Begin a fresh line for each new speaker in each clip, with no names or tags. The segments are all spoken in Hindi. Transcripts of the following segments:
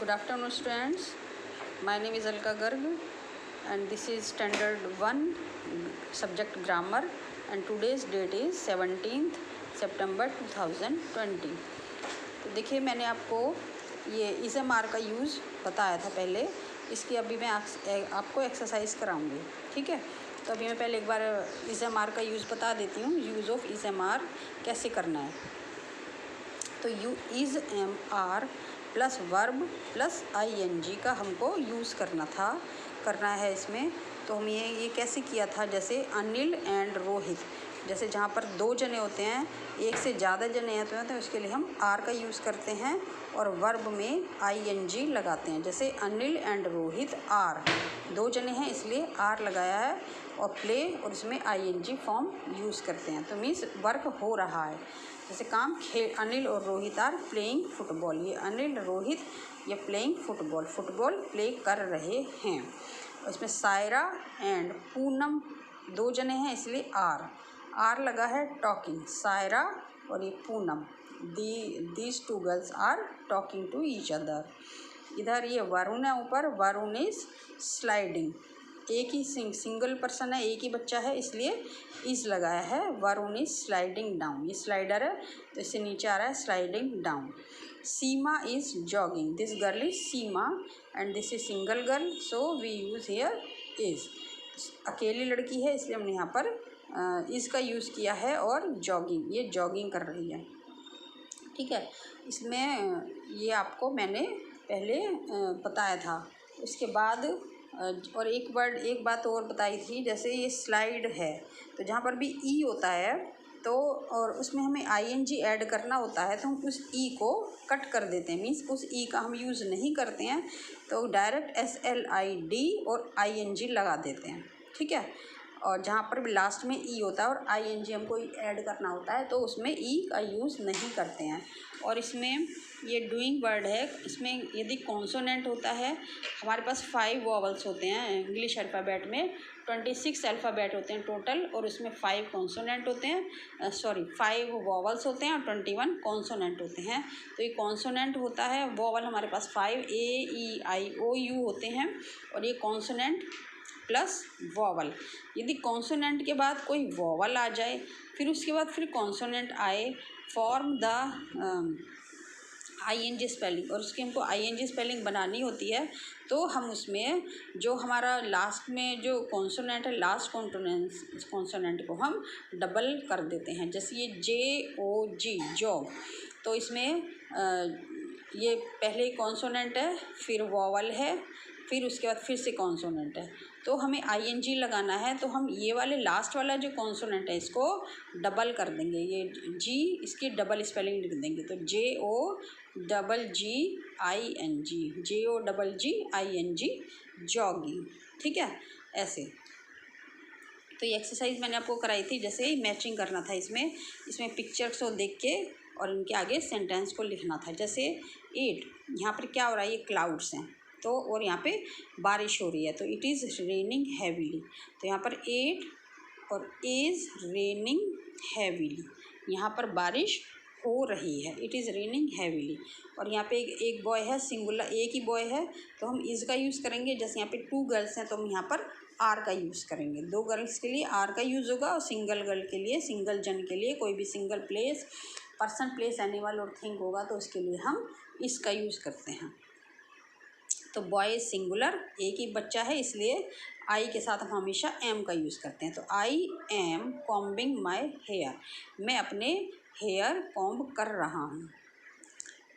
Good afternoon, students. My name is Alka Garg and this is Standard 1 subject Grammar and today's date is 17th September 2020. तो देखिए, मैंने आपको ये इसएमआर का यूज़ बताया था पहले. इसकी अभी मैं आपको एक्सरसाइज कराऊंगी. ठीक है, तो अभी मैं पहले एक बार इसएमआर का यूज़ बता देती हूँ. यूज़ ऑफ इसएमआर कैसे करना है. तो इसएमआर प्लस वर्ब प्लस आईएनजी का हमको यूज़ करना है इसमें. तो हम ये कैसे किया था, जैसे अनिल एंड रोहित, जैसे जहाँ पर दो जने होते हैं, एक से ज़्यादा जने हैं तो उसके लिए हम आर का यूज़ करते हैं और वर्ब में आईएनजी लगाते हैं. जैसे अनिल एंड रोहित आर, दो जने हैं इसलिए आर लगाया है, और प्ले और इसमें आईएनजी फॉर्म यूज़ करते हैं. तो मीन्स वर्क हो रहा है, जैसे काम अनिल और रोहित आर प्लेइंग फुटबॉल. ये अनिल रोहित ये प्लेइंग फुटबॉल प्ले कर रहे हैं. और इसमें सायरा एंड पूनम दो जने हैं इसलिए आर लगा है. टॉकिंग सायरा और ये Poonam, these two girls are talking to each other. इधर ये वरुण है ऊपर, वरुण इज स्लाइडिंग. एक ही सिंगल पर्सन है, एक ही बच्चा है इसलिए इज लगाया है. वरुण इज स्लाइडिंग डाउन, ये स्लाइडर है तो इससे नीचे आ रहा है sliding down. Seema is jogging, this girl is Seema and this is single girl, so we use here is. अकेली लड़की है इसलिए हमने यहाँ पर इज का यूज़ किया है. और जॉगिंग, ये जॉगिंग कर रही है. ठीक है, इसमें ये आपको मैंने पहले बताया था. उसके बाद और एक बात और बताई थी, जैसे ये स्लाइड है तो जहाँ पर भी ई होता है तो और उसमें हमें आईएनजी ऐड करना होता है तो हम उस ई को कट कर देते हैं. मीन्स उस ई का हम यूज़ नहीं करते हैं, तो डायरेक्ट SLID और आईएनजी लगा देते हैं. ठीक है, और जहाँ पर भी लास्ट में ई होता है और आईएनजी हमको ऐड करना होता है तो उसमें ई का यूज़ नहीं करते हैं. और इसमें ये डूइंग वर्ड है, इसमें यदि कॉन्सोनेंट होता है, हमारे पास 5 वॉवल्स होते हैं इंग्लिश अल्फ़ाबेट में. 26 अल्फ़ाबेट होते हैं टोटल और उसमें 5 कॉन्सोनेंट होते हैं, 5 वॉवल्स होते हैं और 21 कॉन्सोनेंट होते हैं. तो ये कॉन्सोनेंट होता है, वॉवल हमारे पास 5 AEIOU होते हैं और ये कॉन्सोनेंट प्लस वॉवल. यदि कॉन्सोनेंट के बाद कोई वॉवल आ जाए, फिर उसके बाद फिर कॉन्सोनेंट आए, फॉर्म द आईएनजी स्पेलिंग, और उसकी हमको आईएनजी स्पेलिंग बनानी होती है, तो हम उसमें जो हमारा लास्ट में जो कॉन्सोनेंट है, लास्ट कॉन्सोनेंट को हम डबल कर देते हैं. जैसे ये JOG जॉग, तो इसमें ये पहले कॉन्सोनेंट है, फिर वॉवल है, फिर उसके बाद फिर से कॉन्सोनेंट है, तो हमें आईएनजी लगाना है. तो हम ये वाले लास्ट वाला जो कॉन्सोनेंट है इसको डबल कर देंगे. ये जी, इसकी डबल स्पेलिंग लिख देंगे. तो JOGGING जॉगिंग. ठीक है, ऐसे. तो ये एक्सरसाइज मैंने आपको कराई थी, जैसे मैचिंग करना था. इसमें पिक्चर्स को देख के और इनके आगे सेंटेंस को लिखना था. जैसे 8, यहाँ पर क्या हो रहा है, ये क्लाउड्स हैं तो, और यहाँ पे बारिश हो रही है तो इट इज़ रेनिंग हैवीली. तो यहाँ पर 8 और इज़ रेनिंग हैवीली, यहाँ पर बारिश हो रही है, इट इज़ रेनिंग हैवीली. और यहाँ पे एक बॉय है, सिंगुलर एक ही बॉय है तो हम इज़ का यूज़ करेंगे. जैसे यहाँ पे 2 गर्ल्स हैं तो हम यहाँ पर आर का यूज़ करेंगे. 2 गर्ल्स के लिए आर का यूज़ होगा और सिंगल गर्ल के लिए, सिंगल जन के लिए, कोई भी single place, person, place, animal और थिंग होगा तो उसके लिए हम इसका यूज़ करते हैं. तो बॉय सिंगुलर, एक ही बच्चा है इसलिए आई के साथ हम हमेशा एम का यूज़ करते हैं. तो I am combing my hair, मैं अपने हेयर कॉम्ब कर रहा हूँ.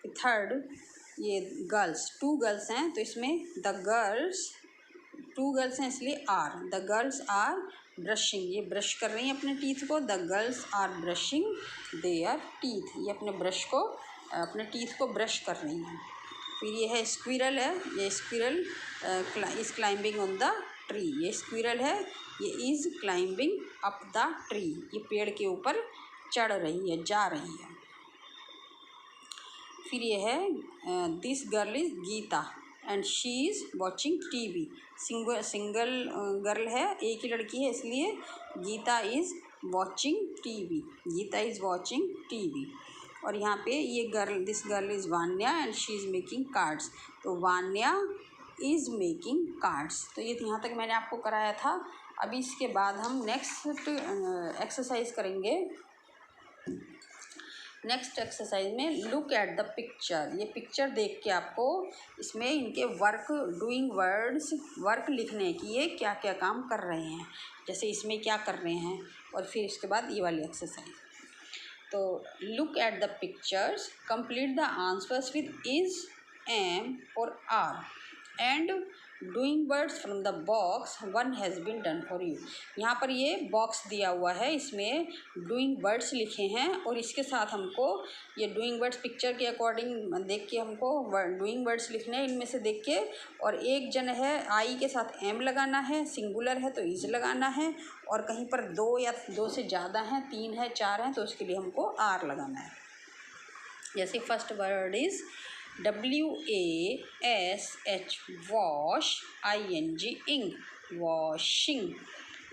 थर्ड, ये गर्ल्स, 2 गर्ल्स हैं तो इसमें द गर्ल्स, 2 गर्ल्स हैं इसलिए are. The girls are brushing, ये ब्रश कर रही हैं अपने टीथ को. The girls are brushing their teeth, ये अपने टीथ को ब्रश कर रही हैं. फिर ये है स्क्विरल है, ये squirrel is climbing on the tree. ये स्क्विरल है, ये is climbing up the tree, ये पेड़ के ऊपर चढ़ रही है, जा रही है. फिर ये है this girl is Geeta and she is watching TV. Single girl है, एक ही लड़की है इसलिए Geeta is watching TV. Geeta is watching TV. और यहाँ पे ये girl, this girl is Vanya and she is making cards. तो वान्या इज़ मेकिंग कार्ड्स। तो ये यहाँ तक मैंने आपको कराया था। अभी इसके बाद हम नेक्स्ट एक्सरसाइज करेंगे। नेक्स्ट एक्सरसाइज में लुक एट द पिक्चर। ये पिक्चर देख के आपको इसमें इनके वर्क, डूइंग वर्ड्स, वर्क लिखने की ये क्या क्या काम कर रहे हैं, जैसे इसमें क्या कर रहे हैं, और फिर इसके बाद ये वाली एक्सरसाइज। तो look at the pictures, complete the answers with is, am और are and doing words from the box, one has been done for you. यहाँ पर ये बॉक्स दिया हुआ है, इसमें डूइंग वर्ड्स लिखे हैं और इसके साथ हमको ये डूइंग वर्ड्स पिक्चर के अकॉर्डिंग देख के हमको डूइंग वर्ड्स लिखने हैं इनमें से देख के। और एक जन है आई के साथ एम लगाना है, सिंगुलर है तो इज लगाना है, और कहीं पर दो या दो से ज़्यादा हैं, तीन है, चार हैं, तो उसके लिए हमको आर लगाना है। जैसे first word is WASH, wash, ING, इंग, वॉशिंग।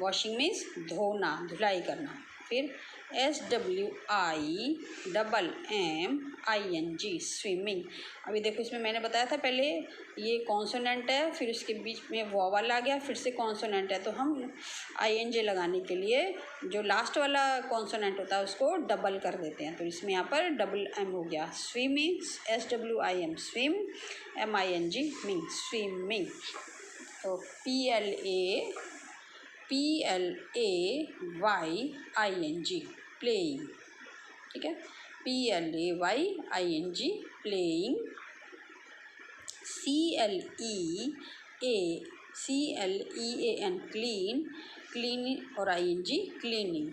वॉशिंग मीन्स धोना, धुलाई करना। फिर SWIMMING, स्विमिंग। अभी देखो इसमें मैंने बताया था पहले ये कॉन्सोनेंट है, फिर उसके बीच में वॉवल आ गया, फिर से कॉन्सोनेंट है, तो हम ING लगाने के लिए जो लास्ट वाला कॉन्सोनेंट होता है उसको डबल कर देते हैं। तो इसमें यहाँ पर डबल M हो गया। Swimming, SWIM, swim, MING, Ming, swimming. तो PLAYING, प्लेइंग। ठीक है, PLAYING, playing. CLEAN, clean, clean और ING, cleaning.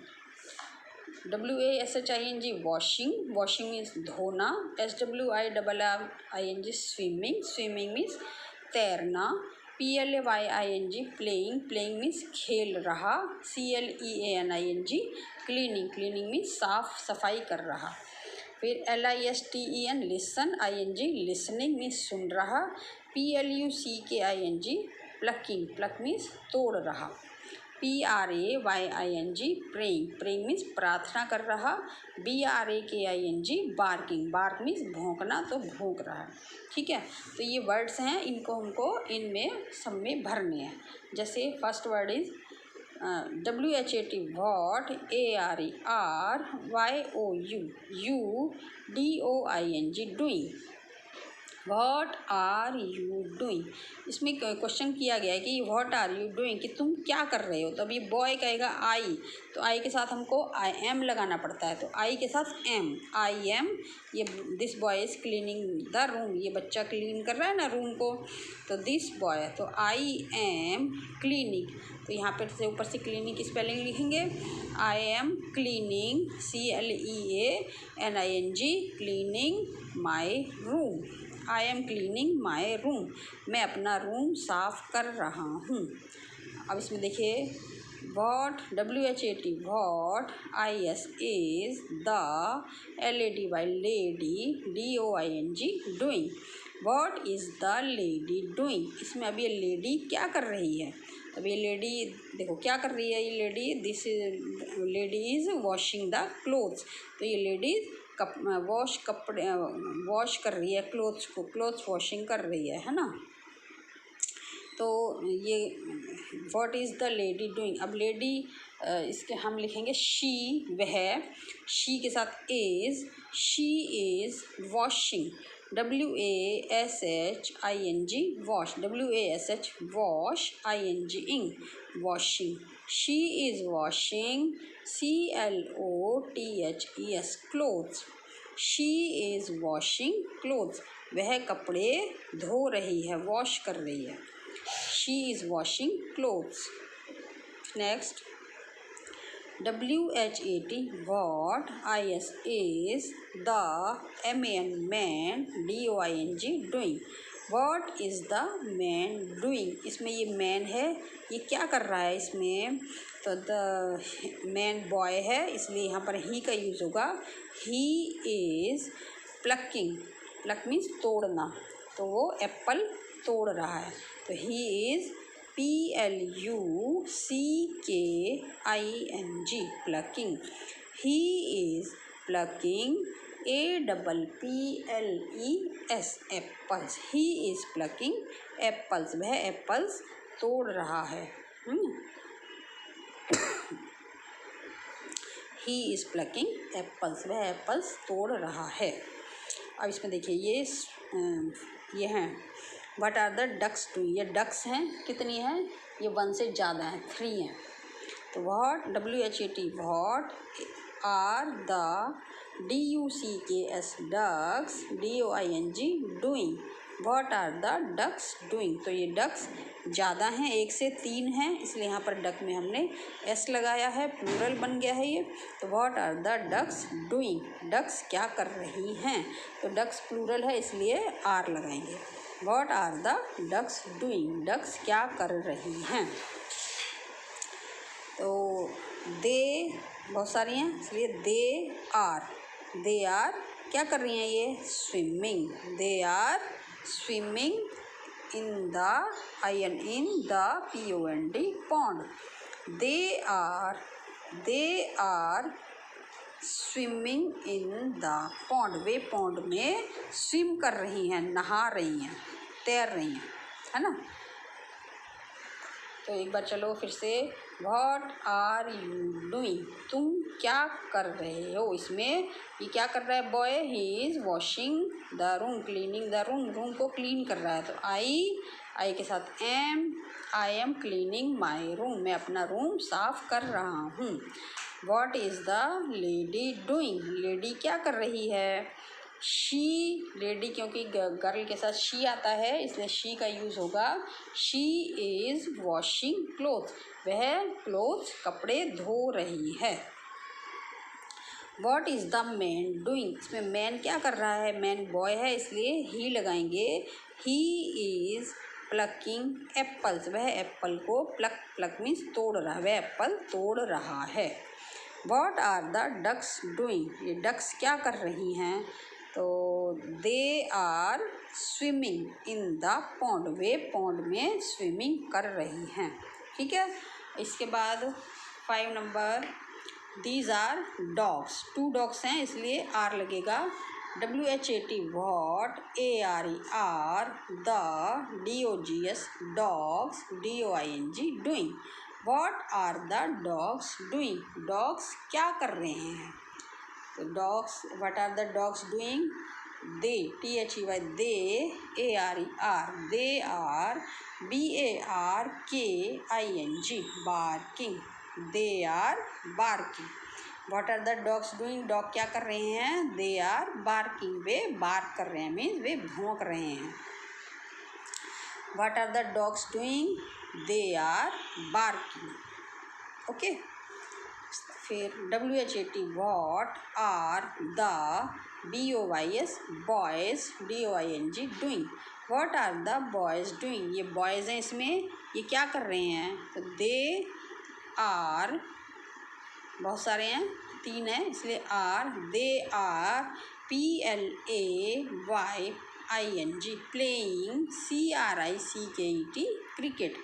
WASHING, washing, washing means धोना। SWIRRING, स्विमिंग, स्विमिंग मीन्स तैरना। PLAYING, प्लेइंग, प्लेइंग मीन्स खेल रहा। CLEANING, क्लीनिंग, क्लीनिंग मीन्स साफ सफाई कर रहा। फिर LISTEN, listen, ING, listening means सुन रहा। PLUCKING, प्लकिंग, प्लक मीन्स तोड़ रहा। PRAYING, प्रेइंग, प्रेइंग मीन्स प्रार्थना कर रहा। BRAKING, बार्किंग, बार्क मीन्स भौंकना, तो भौंक रहा है। ठीक है, तो ये वर्ड्स हैं, इनको हमको इनमें सब में भरने हैं। जैसे first word is WHAT, what, ARERYOU, DOING, doing. What are you doing. इसमें क्वेश्चन किया गया है कि व्हाट आर यू डूइंग, कि तुम क्या कर रहे हो। तो अभी बॉय कहेगा आई, तो आई के साथ हमको IM लगाना पड़ता है, तो आई के साथ एम, IM। ये this boy is cleaning the room, ये बच्चा क्लीन कर रहा है ना रूम को, तो दिस बॉय, तो IM क्लीनिंग। तो यहाँ पर से ऊपर से क्लीनिंग की स्पेलिंग लिखेंगे। IM cleaning, CLEANING, cleaning my room. I am cleaning my room, मैं अपना रूम साफ कर रहा हूँ। अब इसमें देखिए what, WHAT, what, IS is, the, LADY, lady, DOING, doing. What is the lady doing. इसमें अब ये लेडी क्या कर रही है। अब ये लेडी देखो क्या कर रही है, ये lady, this lady is washing the clothes. तो ये लेडी कपड़े वॉश कर रही है, क्लोथ्स को, क्लोथ्स वॉशिंग कर रही है ना। तो ये what is the lady doing. अब लेडी इसके हम लिखेंगे शी, वह, शी के साथ is, she is washing, WASHING, wash, WASH, wash, ING, इंग, washing. She is washing, CLOTHES, clothes. She is washing clothes, वह कपड़े धो रही है, वॉश कर रही है। She is washing clothes. Next WHAT, what, IS is, the, MAN, man, DOING, doing. What is the man doing. इसमें ये मैन है, ये क्या कर रहा है इसमें, तो द मैन बॉय है, इसलिए यहाँ पर ही का यूज़ होगा। He is plucking, pluck means तोड़ना, तो वो एप्पल तोड़ रहा है, तो he is PLUCKING, plucking. He is plucking APPLES apples. He is plucking apples, वह एप्पल्स तोड़ रहा है। ही इज़ प्लकिंग एप्पल्स, वह एप्पल्स तोड़ रहा है। अब इसमें देखिए ये हैं what are the ducks doing. ये डक्स हैं, कितनी हैं? ये 1 से ज़्यादा हैं, 3 हैं। तो what WHAT what are the DUCKS ducks DOING doing. What are the ducks doing. तो ये डक्स ज़्यादा हैं, 1 से 3 हैं, इसलिए यहाँ पर डक में हमने S लगाया है, प्लूरल बन गया है ये। तो what are the ducks doing, ducks क्या कर रही हैं। तो डक्स प्लूरल है इसलिए R लगाएंगे। What are the ducks doing, ducks क्या कर रही हैं। तो दे बहुत सारी हैं इसलिए दे आर क्या कर रही हैं, ये swimming. They are swimming in the POND pond. They are swimming in the pond, वे पॉन्ड में स्विम कर रही हैं, नहा रही हैं, तैर रही हैं, है ना। तो एक बार चलो फिर से, व्हाट आर यू डूइंग, तुम क्या कर रहे हो। इसमें ये क्या कर रहा है boy, he is washing the room, cleaning the room, room को क्लीन कर रहा है। तो आई के साथ I am cleaning my room, मैं अपना रूम साफ कर रहा हूँ। What is the lady doing, lady क्या कर रही है। शी, लेडी क्योंकि गर्ल के साथ शी आता है इसलिए शी का यूज़ होगा। शी इज़ वॉशिंग क्लोथ, वह क्लोथ कपड़े धो रही है। What is the man doing, इसमें मैन क्या कर रहा है, मैन बॉय है इसलिए ही लगाएंगे। ही इज़ प्लकिंग एप्पल्स, वह एप्पल को प्लक मीन्स तोड़ रहा है, वह एप्पल तोड़ रहा है। What are the ducks doing, ये डक्स क्या कर रही हैं। तो they are swimming in the pond, वे पॉन्ड में स्विमिंग कर रही हैं। ठीक है। इसके बाद 5 number, these are dogs, 2 dogs हैं इसलिए आर लगेगा। WHAT what ARER the DOGS dogs DOING doing. What are the dogs doing, dogs क्या कर रहे हैं। तो dogs, what are the dogs doing, they THEY they ARER they are BARKING barking, they are barking. What are the dogs doing, dog क्या कर रहे हैं, दे आर बार्किंग, वे बार्क कर रहे हैं, मीन्स वे भौंक रहे हैं। What are the dogs doing, they are barking. Okay. फिर WHAT what are the BOYS boys DOING doing. What are the boys doing, ये बॉयज़ हैं इसमें, ये क्या कर रहे हैं। तो दे आर, बहुत सारे हैं, 3 हैं इसलिए are, they are PLAYING playing CRICKET cricket.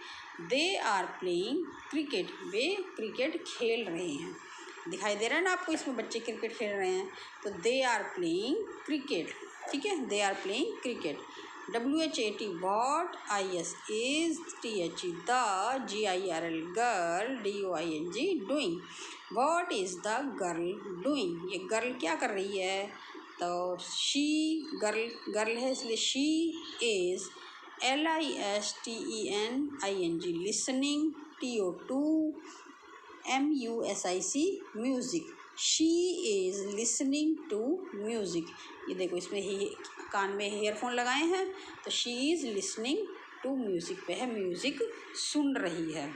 They are playing cricket, वे क्रिकेट खेल रहे हैं। दिखाई दे रहा है ना आपको, इसमें बच्चे क्रिकेट खेल रहे हैं। तो दे आर प्लेइंग क्रिकेट। ठीक है, दे are playing cricket. WHAT what IS is THE the GIRL girl DOING doing. What is the girl doing, ये गर्ल क्या कर रही है। तो शी, गर्ल है इसलिए she is LISTENING listening TO2 MUSIC music. She is listening to music. ये देखो इसमें ही कान में ईयरफोन लगाए हैं तो she is listening to music, वह म्यूज़िक सुन रही है।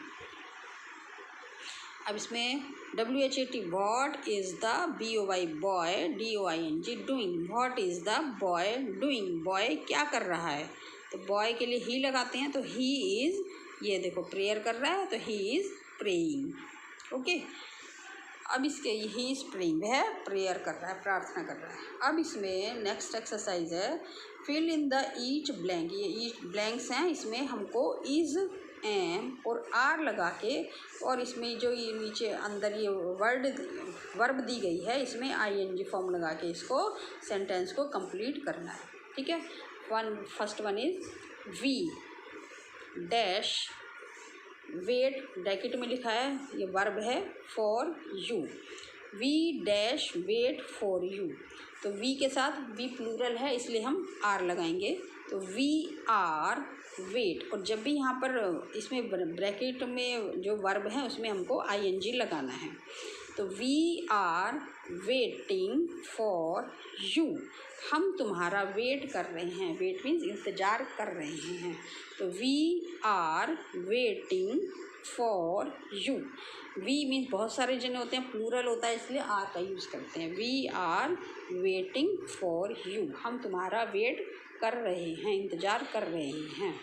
अब इसमें WHAT what is the BOY boy DOING doing. What is the boy doing, boy क्या कर रहा है। तो बॉय के लिए ही लगाते हैं तो ही इज़, ये देखो प्रेयर कर रहा है तो ही इज़ प्रेइंग। ओके। अब इसके ही इज़ प्रेइंग, वह प्रेयर कर रहा है, प्रार्थना कर रहा है। अब इसमें नेक्स्ट एक्सरसाइज है fill in the each blank. ये ईच ब्लैंक्स हैं, इसमें हमको इज़ एम और आर लगा के, और इसमें जो ये नीचे अंदर ये वर्ब दी गई है, इसमें आईएनजी फॉर्म लगा के इसको सेंटेंस को कंप्लीट करना है। ठीक है। First one is we dash wait, bracket में लिखा है, ये वर्ब है, for you. We dash wait for you, तो वी के साथ वी प्लूरल है इसलिए हम आर लगाएंगे, तो वी आर वेट। और जब भी यहाँ पर इसमें ब्रैकेट में जो वर्ब है उसमें हमको आईएनजी लगाना है, तो we are waiting for you, हम तुम्हारा वेट कर रहे हैं, वेट मीन्स इंतज़ार कर रहे हैं, तो we are waiting for you. We means बहुत सारे जने होते हैं, प्लूरल होता है इसलिए आर का यूज़ करते हैं। We are waiting for you, हम तुम्हारा वेट कर रहे हैं, इंतज़ार कर रहे हैं।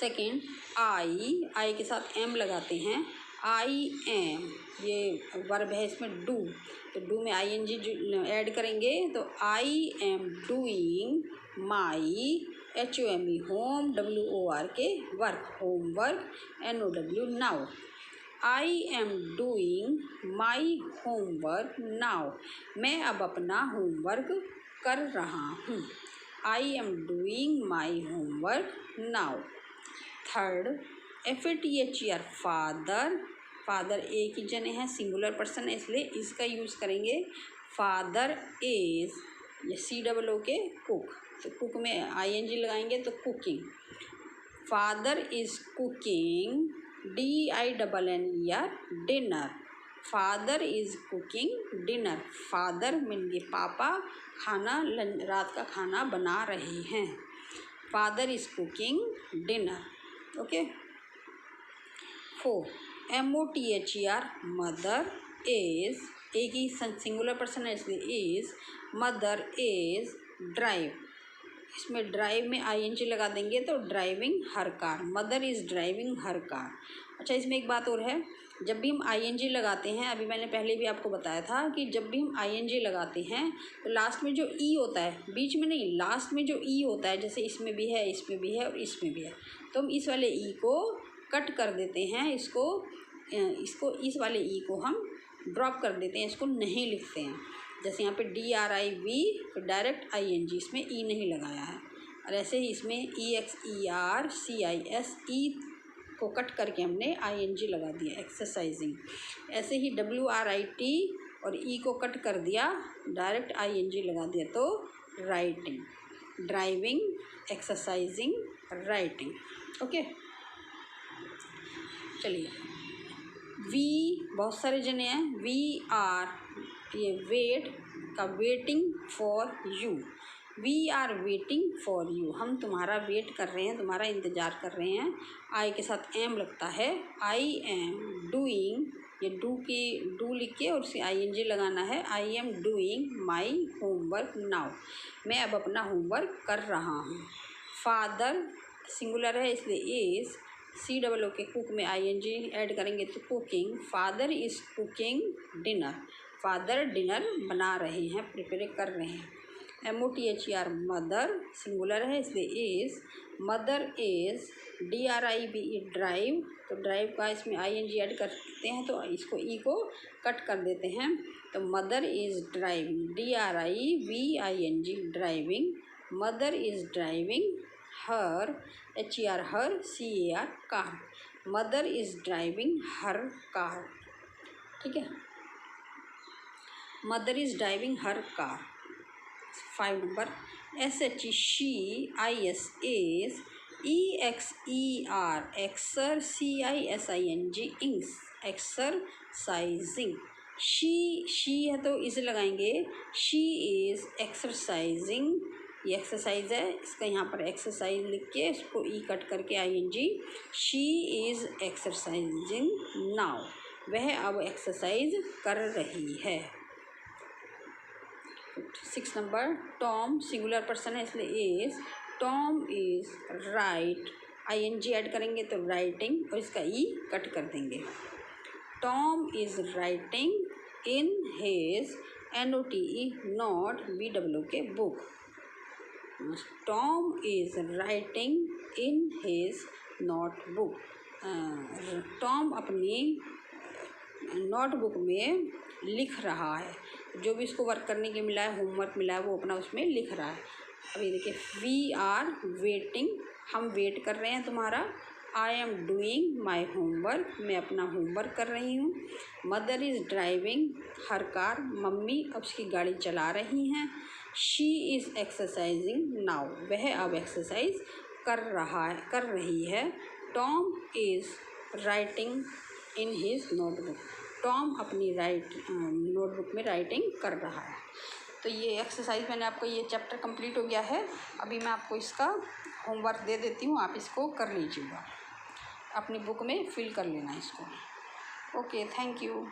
सेकेंड आई के साथ एम लगाते हैं, आई एम, ये वर्ब है इसमें डू, तो डू में आईएनजी ऐड करेंगे, तो I am doing my HOME home, WORK work, homework, NOW now. I am doing my homework now, मैं अब अपना होमवर्क कर रहा हूँ। I am doing my homework now. Third FATHER father, father एक ही जने हैं, सिंगुलर पर्सन है इसलिए इसका यूज़ करेंगे। फादर इज़, ये COOK कुक, तो कुक में ING लगाएंगे तो cooking. Father is cooking DINNER dinner, father is cooking dinner, father mean ये पापा खाना रात का खाना बना रहे हैं। Father is cooking dinner. Okay. 4 MOTHER mother is, एक ही सिंगुलर पर्सन है इसलिए इज़, मदर इज़ ड्राइव, इसमें ड्राइव में ING लगा देंगे तो driving her car, mother is driving her car. अच्छा, इसमें एक बात और है, जब भी हम ING लगाते हैं, अभी मैंने पहले भी आपको बताया था कि जब भी हम ING लगाते हैं तो लास्ट में जो ई होता है, बीच में नहीं, लास्ट में जो ई होता है, जैसे इसमें भी है, इसमें भी है और इसमें भी है, तो हम इस वाले ई को कट कर देते हैं, इसको इस वाले ई को हम ड्रॉप कर देते हैं, इसको नहीं लिखते हैं। जैसे यहाँ पे DRIV, फिर डायरेक्ट ING, इसमें ई नहीं लगाया है, और ऐसे ही इसमें EXERCISE को कट करके हमने ING लगा दिया, एक्सरसाइजिंग। ऐसे ही WRIT और ई को कट कर दिया, डायरेक्ट ING लगा दिया, तो writing, driving, exercising, writing. Okay, चलिए। वी बहुत सारे जने हैं, वी आर, ये वेट का waiting for you, we are waiting for you, हम तुम्हारा वेट कर रहे हैं, तुम्हारा इंतज़ार कर रहे हैं। आई के साथ एम लगता है, आई एम डूइंग, ये डू लिख के और उसे ING लगाना है, I am doing my homework now, मैं अब अपना होमवर्क कर रहा हूँ। फादर सिंगुलर है इसलिए इज़, COOK कुक में ING ऐड करेंगे तो cooking, father is cooking dinner, father dinner बना रहे हैं, प्रिपेयर कर रहे हैं। MOTHER मदर सिंगुलर है इसलिए is, mother is DRIVE drive, तो ड्राइव का इसमें ING ऐड करते हैं तो इसको ई को कट कर देते हैं, तो mother is driving, DRIVING driving, mother is driving her, HER her, CAR car, mother is driving her car. ठीक है, mother is driving her car. 5 number SHE she, IS is, EXER एक्सर, CISING इंग्स, exercising. She है तो इसे लगाएंगे, शी इज़ एक्सरसाइजिंग, ये एक्सरसाइज है, इसका यहाँ पर एक्सरसाइज लिख के इसको ई कट करके ING, she is exercising now, वह अब एक्सरसाइज कर रही है। 6 नंबर टॉम सिंगुलर पर्सन है इसलिए is, Tom is right, ING add करेंगे तो राइटिंग और इसका ई कट कर देंगे। Tom is writing in his NOTE not BWK book, Tom is writing in his notebook. Tom अपनी नोटबुक में लिख रहा है, जो भी इसको वर्क करने के मिला है, होमवर्क मिला है, वो अपना उसमें लिख रहा है। अभी देखिए, वी आर वेटिंग, हम वेट कर रहे हैं तुम्हारा। I am doing my homework, मैं अपना होमवर्क कर रही हूँ। Mother is driving her car, mummy अब उसकी गाड़ी चला रही हैं। शी इज़ एक्सरसाइजिंग नाउ, वह अब एक्सरसाइज कर रही है। Tom is writing in his notebook, Tom अपनी नोटबुक में राइटिंग कर रहा है। तो ये एक्सरसाइज मैंने आपको, ये चैप्टर कंप्लीट हो गया है। अभी मैं आपको इसका होमवर्क दे देती हूँ, आप इसको कर लीजिएगा, अपनी बुक में फिल कर लेना इसको। Okay, thank you.